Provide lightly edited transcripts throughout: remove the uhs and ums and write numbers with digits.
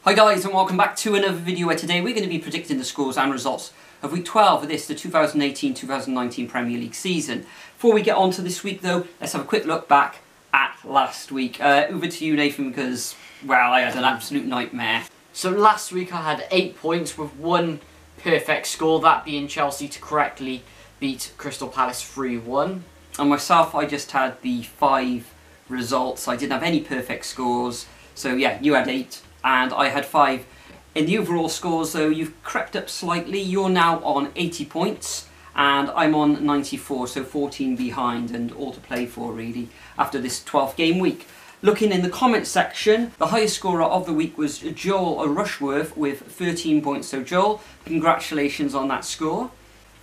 Hi guys, and welcome back to another video where today we're going to be predicting the scores and results of week 12 of the 2018-2019 Premier League season. Before we get on to this week though, let's have a quick look back at last week. Over to you, Nathan, because, well, I had an absolute nightmare. So last week I had 8 points with one perfect score, that being Chelsea to correctly beat Crystal Palace 3-1. And myself, I just had the 5 results. I didn't have any perfect scores. So yeah, you had 8. And I had 5. In the overall scores though, you've crept up slightly. You're now on 80 points and I'm on 94, so 14 behind and all to play for really after this 12th game week. Looking in the comments section, the highest scorer of the week was Joel Rushworth with 13 points. So Joel, congratulations on that score.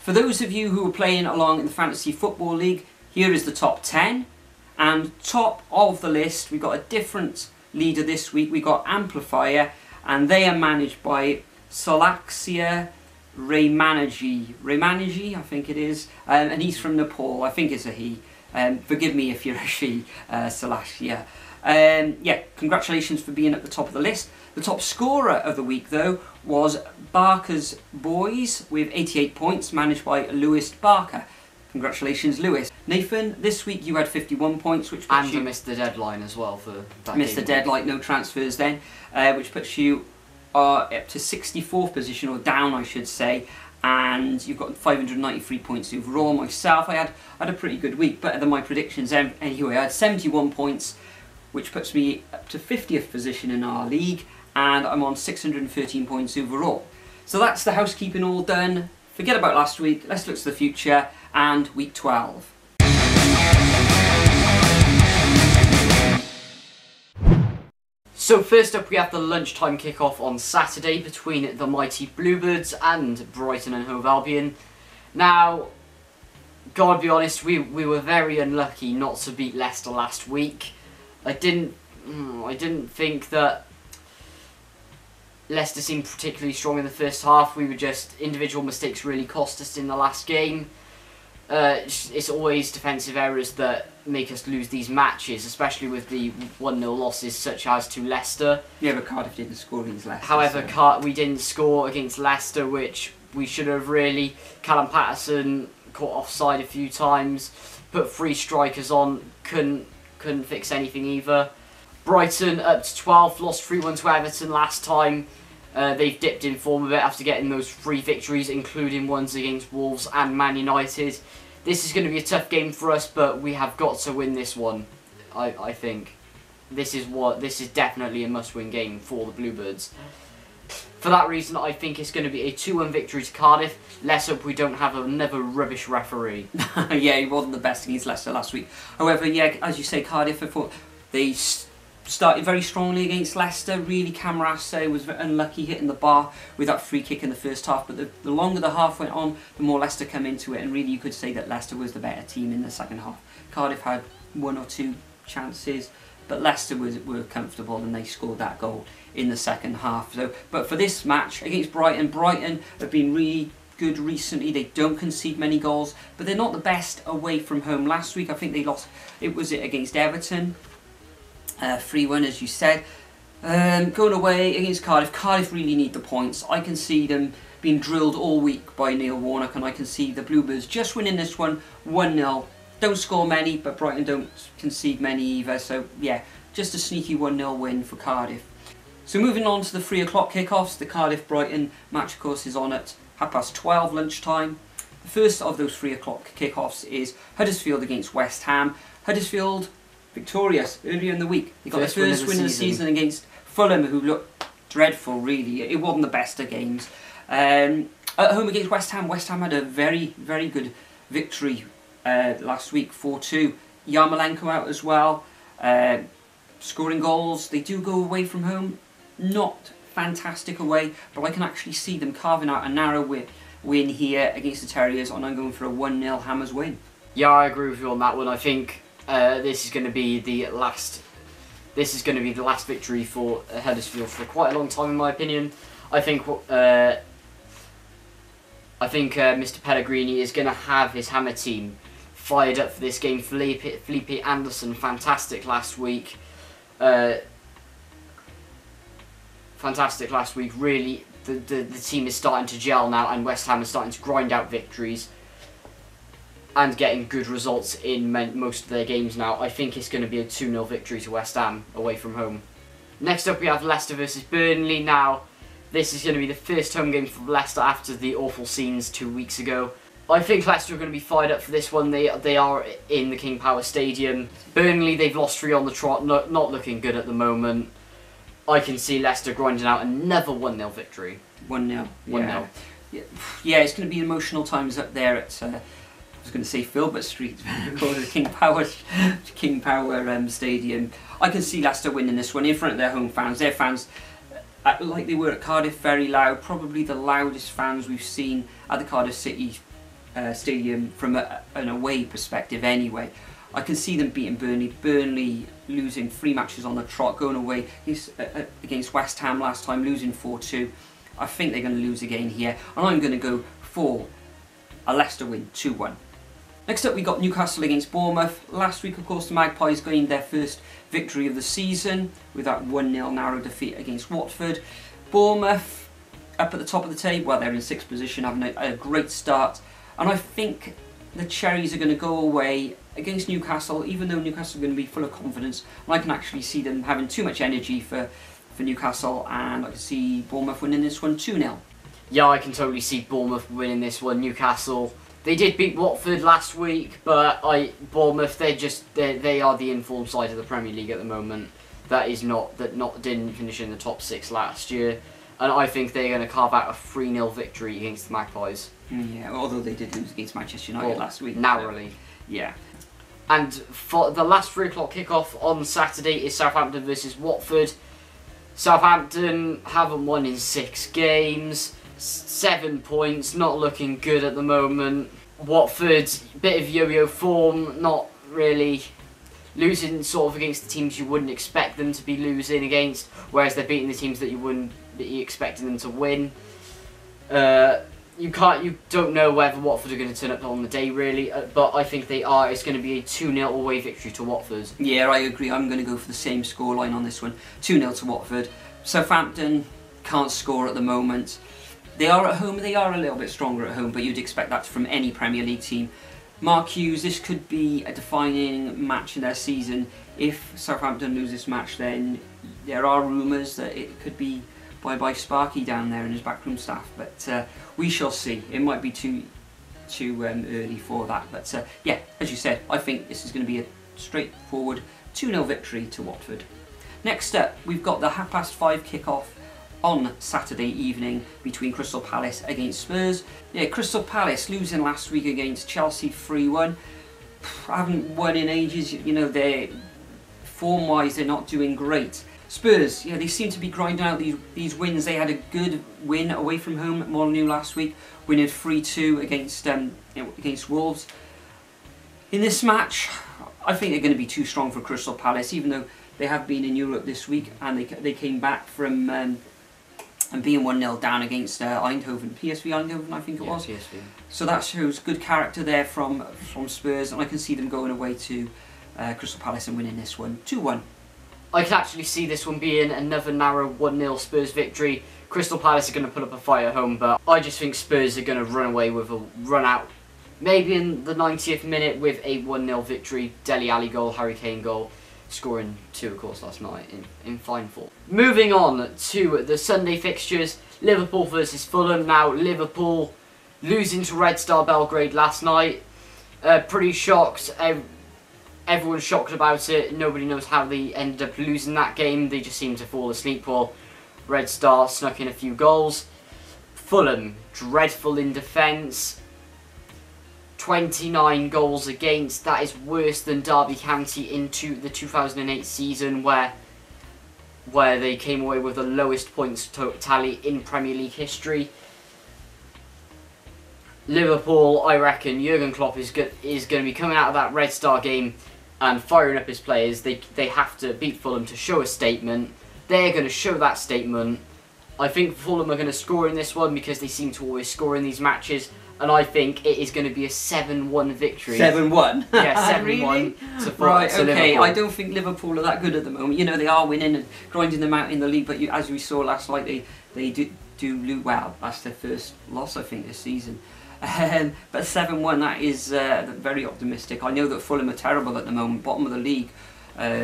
For those of you who are playing along in the Fantasy Football League, here is the top 10. And top of the list, we've got a different leader this week. We got Amplifier, and they are managed by Salaxia Raymanagi, I think it is, and he's from Nepal. I think it's a he. Forgive me if you're a she, Salaxia. Yeah, congratulations for being at the top of the list. The top scorer of the week though was Barker's Boys with 88 points, managed by Lewis Barker. Congratulations, Lewis. Nathan, this week you had 51 points, which puts you... missed the deadline as well for that Missed the deadline, no transfers then, which puts you up to 64th position, or down I should say, and you've got 593 points overall. Myself, I had a pretty good week, better than my predictions anyway. I had 71 points, which puts me up to 50th position in our league, and I'm on 613 points overall. So that's the housekeeping all done. Forget about last week, let's look to the future and week 12. So first up we have the lunchtime kickoff on Saturday between the mighty Bluebirds and Brighton and Hove Albion. Now, gotta be honest, we were very unlucky not to beat Leicester last week. I didn't think that Leicester seemed particularly strong in the first half. We were just, individual mistakes really cost us in the last game. It's always defensive errors that make us lose these matches, especially with the 1-0 losses such as to Leicester. Yeah, but Cardiff didn't score against Leicester. However, so we didn't score against Leicester, which we should have really. Callum Patterson caught offside a few times, put 3 strikers on, couldn't fix anything either. Brighton up to 12th, lost 3-1 to Everton last time. They've dipped in form a bit after getting those 3 victories, including ones against Wolves and Man United. This is going to be a tough game for us, but we have got to win this one. I think this is definitely a must-win game for the Bluebirds. For that reason, I think it's going to be a 2-1 victory to Cardiff. Let's hope we don't have another rubbish referee. Yeah, he wasn't the best against Leicester last week. However, yeah, as you say, Cardiff, I thought they started very strongly against Leicester. Really, Camarasa was unlucky hitting the bar with that free kick in the first half, but the longer the half went on, the more Leicester come into it, and really you could say that Leicester was the better team in the second half. Cardiff had 1 or 2 chances, but Leicester were comfortable and they scored that goal in the second half. So, but for this match against Brighton, Brighton have been really good recently. They don't concede many goals, but they're not the best away from home. Last week I think they lost, was it against Everton? 3-1 as you said. Going away against Cardiff. Cardiff really need the points. I can see them being drilled all week by Neil Warnock, and I can see the Bluebirds just winning this one 1-0. Don't score many, but Brighton don't concede many either. So yeah, just a sneaky 1-0 win for Cardiff. So moving on to the 3 o'clock kickoffs. The Cardiff-Brighton match of course is on at 12:30 lunchtime. The first of those 3 o'clock kickoffs is Huddersfield against West Ham. Huddersfield victorious earlier in the week. They got their first win of the season against Fulham, who looked dreadful really. It wasn't the best of games. At home against West Ham, West Ham had a very, very good victory last week, 4-2. Yarmolenko out as well, scoring goals. They do go away from home, not fantastic away, but I can actually see them carving out a narrow win here against the Terriers, and I'm going for a 1-0 Hammers win. Yeah, I agree with you on that one. I think this is going to be the last victory for Huddersfield for quite a long time, in my opinion. I think Mr. Pellegrini is going to have his Hammer team fired up for this game. Felipe Anderson, fantastic last week. fantastic last week. Really, the team is starting to gel now, and West Ham is starting to grind out victories and getting good results in most of their games now. I think it's going to be a 2-0 victory to West Ham away from home. Next up we have Leicester versus Burnley. Now, this is going to be the first home game for Leicester after the awful scenes 2 weeks ago. I think Leicester are going to be fired up for this one. They are in the King Power Stadium. Burnley, they've lost 3 on the trot, not looking good at the moment. I can see Leicester grinding out another 1-0 victory. 1-0. 1-0. Yeah, it's going to be emotional times up there at, I was going to say Filbert Street, called the King Power Stadium. I can see Leicester winning this one in front of their home fans. Their fans, like they were at Cardiff, very loud. Probably the loudest fans we've seen at the Cardiff City Stadium from an away perspective anyway. I can see them beating Burnley. Burnley losing 3 matches on the trot, going away against West Ham last time, losing 4-2. I think they're going to lose again here, and I'm going to go for a Leicester win, 2-1. Next up we got Newcastle against Bournemouth. Last week, of course, the Magpies gained their first victory of the season with that 1-0 narrow defeat against Watford. Bournemouth up at the top of the table, well, they're in 6th position, having a great start, and I think the Cherries are going to go away against Newcastle, even though Newcastle are going to be full of confidence, and I can actually see them having too much energy for Newcastle, and I can see Bournemouth winning this one 2-0. Yeah, I can totally see Bournemouth winning this one. Newcastle, they did beat Watford last week, but Bournemouth, they are the informed side of the Premier League at the moment. Didn't finish in the top 6 last year, and I think they're going to carve out a 3-0 victory against the Magpies. Yeah, although they did lose against Manchester United last week. Narrowly. Yeah. And for the last 3 o'clock kickoff on Saturday is Southampton versus Watford. Southampton haven't won in 6 games, 7 points, not looking good at the moment. Watford, bit of yo-yo form, not really losing sort of against the teams you wouldn't expect them to be losing against, whereas they're beating the teams that you expected them to win. You don't know whether Watford are going to turn up on the day really, but I think they are. It's going to be a 2-0 away victory to Watford. Yeah, I agree. I'm going to go for the same scoreline on this one, 2-0 to Watford. Southampton can't score at the moment. They are at home. They are a little bit stronger at home, but you'd expect that from any Premier League team. Mark Hughes, this could be a defining match in their season. If Southampton lose this match, then there are rumours that it could be bye-bye Sparky down there in his backroom staff, but we shall see. It might be too early for that, but yeah, as you said, I think this is going to be a straightforward 2-0 victory to Watford. Next up, we've got the 5:30 kickoff on Saturday evening between Crystal Palace against Spurs. Yeah, Crystal Palace losing last week against Chelsea 3-1. I haven't won in ages, you know, they're form-wise they're not doing great. Spurs, yeah, they seem to be grinding out these wins. They had a good win away from home at Molineux last week, winning 3-2 against Wolves. In this match, I think they're going to be too strong for Crystal Palace, even though they have been in Europe this week and they came back from and being 1-0 down against Eindhoven, PSV Eindhoven, I think it was. PSV. So that shows good character there from Spurs, and I can see them going away to Crystal Palace and winning this one 2-1. I could actually see this one being another narrow 1-0 Spurs victory. Crystal Palace are going to put up a fight at home, but I just think Spurs are going to run away with a run out. Maybe in the 90th minute with a 1-0 victory. Dele Alli goal, Harry Kane goal, scoring 2 of course last night in fine form. Moving on to the Sunday fixtures, Liverpool versus Fulham. Now Liverpool losing to Red Star Belgrade last night. Pretty shocked. Everyone's shocked about it. Nobody knows how they ended up losing that game. They just seemed to fall asleep while Red Star snuck in a few goals. Fulham, dreadful in defence. 29 goals against. That is worse than Derby County into the 2008 season where they came away with the lowest points tally in Premier League history. Liverpool, I reckon Jurgen Klopp is going to be coming out of that Red Star game and firing up his players. They have to beat Fulham to show a statement. They're going to show that statement. I think Fulham are going to score in this one because they seem to always score in these matches. and I think it is going to be a 7-1 victory. 7-1? Yeah, 7-1 Really? to Right, to okay. Liverpool. I don't think Liverpool are that good at the moment. You know, they are winning and grinding them out in the league, but as we saw last night, they do lose. Well, that's their first loss, I think, this season. But 7-1, that is very optimistic. I know that Fulham are terrible at the moment, bottom of the league,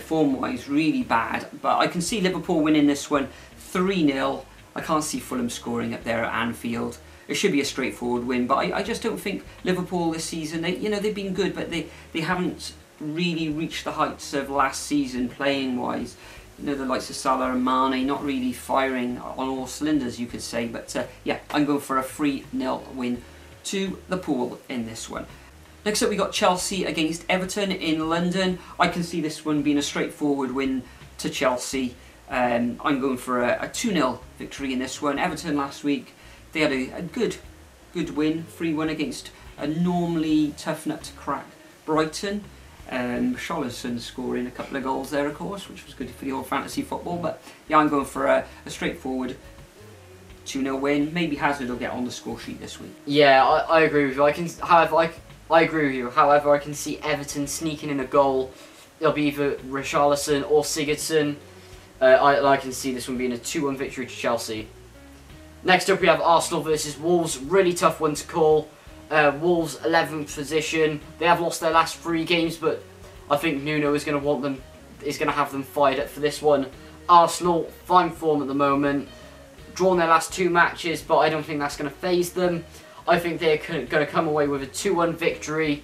form-wise, really bad. But I can see Liverpool winning this one 3-0. I can't see Fulham scoring up there at Anfield. It should be a straightforward win, but I just don't think Liverpool this season, they've been good, but they haven't really reached the heights of last season playing-wise. You know, the likes of Salah and Mane not really firing on all cylinders, you could say. But yeah, I'm going for a 3-0 win to the Pool in this one. Next up, we got Chelsea against Everton in London. I can see this one being a straightforward win to Chelsea. I'm going for a 2-0 victory in this one. Everton last week, they had a good win, 3-1 against a normally tough nut to crack Brighton. Charlison scoring a couple of goals there, of course, which was good for the old fantasy football. But yeah, I'm going for a straightforward 2-0 win. Maybe Hazard will get on the score sheet this week. Yeah, I agree with you. I agree with you. However, I can see Everton sneaking in a goal. It'll be either Richarlison or Sigurdsson. I can see this one being a 2-1 victory to Chelsea. Next up, we have Arsenal versus Wolves. Really tough one to call. Wolves 11th position. They have lost their last 3 games, but I think Nuno is going to have them fired up for this one. Arsenal, fine form at the moment. Drawn their last 2 matches, but I don't think that's going to faze them. I think they're going to come away with a 2-1 victory.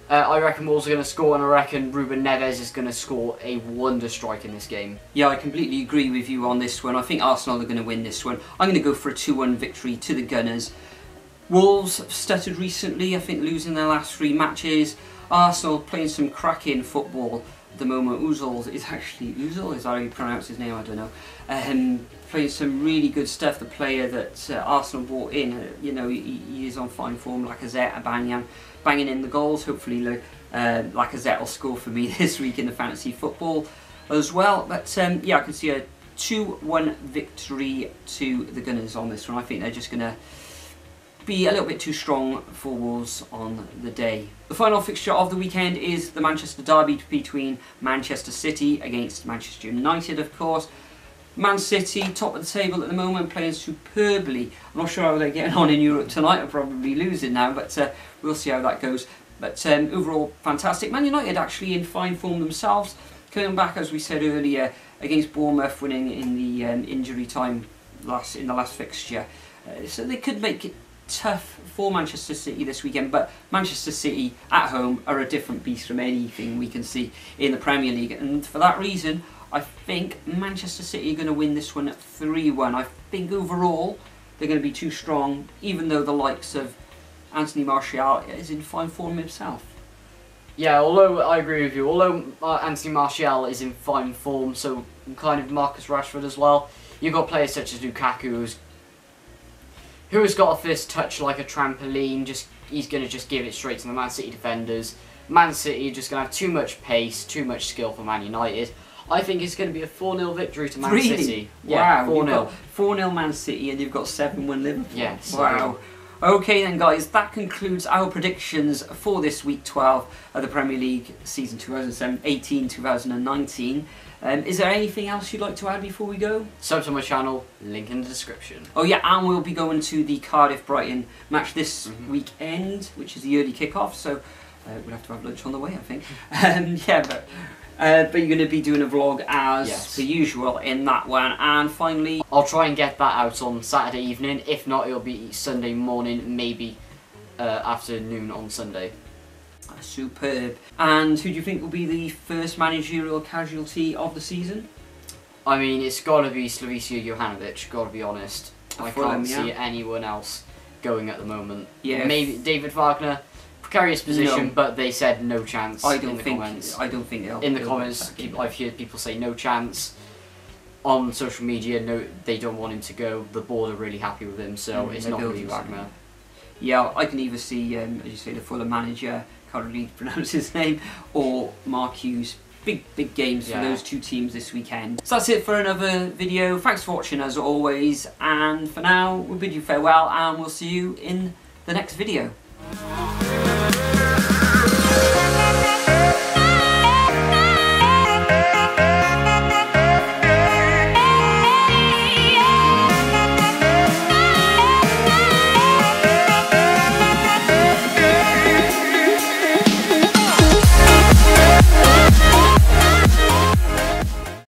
I reckon Wolves are going to score, and I reckon Ruben Neves is going to score a wonder strike in this game. Yeah, I completely agree with you on this one. I think Arsenal are going to win this one. I'm going to go for a 2-1 victory to the Gunners. Wolves have stuttered recently, I think, losing their last 3 matches. Arsenal playing some cracking football at the moment. Ozil is that how you pronounce his name? I don't know. Playing some really good stuff. The player that Arsenal brought in, he is on fine form. Lacazette, banging in the goals. Hopefully, Lacazette will score for me this week in the fantasy football as well. But yeah, I can see a 2-1 victory to the Gunners on this one. I think they're just going to be a little bit too strong for Wolves on the day. The final fixture of the weekend is the Manchester derby between Manchester City against Manchester United, of course. Man City, top of the table at the moment, playing superbly. I'm not sure how they're getting on in Europe tonight. I'll probably lose it now, but we'll see how that goes. But overall, fantastic. Man United actually in fine form themselves, coming back, as we said earlier, against Bournemouth, winning in the injury time in the last fixture. So they could make it tough for Manchester City this weekend, but Manchester City at home are a different beast from anything we can see in the Premier League, and for that reason I think Manchester City are going to win this one at 3-1. I think overall they're going to be too strong, even though the likes of Anthony Martial is in fine form himself. Yeah, although I agree with you, Anthony Martial is in fine form, so kind of Marcus Rashford as well. You've got players such as Lukaku, who has got a first touch like a trampoline. He's going to just give it straight to the Man City defenders. Man City are just going to have too much pace, too much skill for Man United. I think it's going to be a 4-0 victory to Man City. Yeah, wow, 4-0. 4-0 Man City, and you've got 7-1 Liverpool. Yes. Wow. Okay then, guys, that concludes our predictions for this week 12 of the Premier League season 2018-2019. Is there anything else you'd like to add before we go? Sub to my channel, link in the description. Oh yeah, and we'll be going to the Cardiff-Brighton match this weekend, which is the early kick-off, so we'll have to have lunch on the way, I think. Yeah, but you're going to be doing a vlog as per usual in that one. And finally, I'll try and get that out on Saturday evening. If not, it'll be Sunday morning, maybe afternoon on Sunday. Superb. And who do you think will be the first managerial casualty of the season? I mean, it's got to be Slavisa Johanovic, got to be honest. I can't see anyone else going at the moment. Yeah. Maybe David Wagner. Precarious position, but they said no chance. I don't think they'll. In the comments, I've heard people say no chance. On social media, no, they don't want him to go. The board are really happy with him, so it's not going to be Wagner. Yeah, I can either see, as you say, the Fulham manager, can't really pronounce his name, or Mark Hughes. Big games for those two teams this weekend. So that's it for another video. Thanks for watching as always, and for now we'll bid you farewell, and we'll see you in the next video.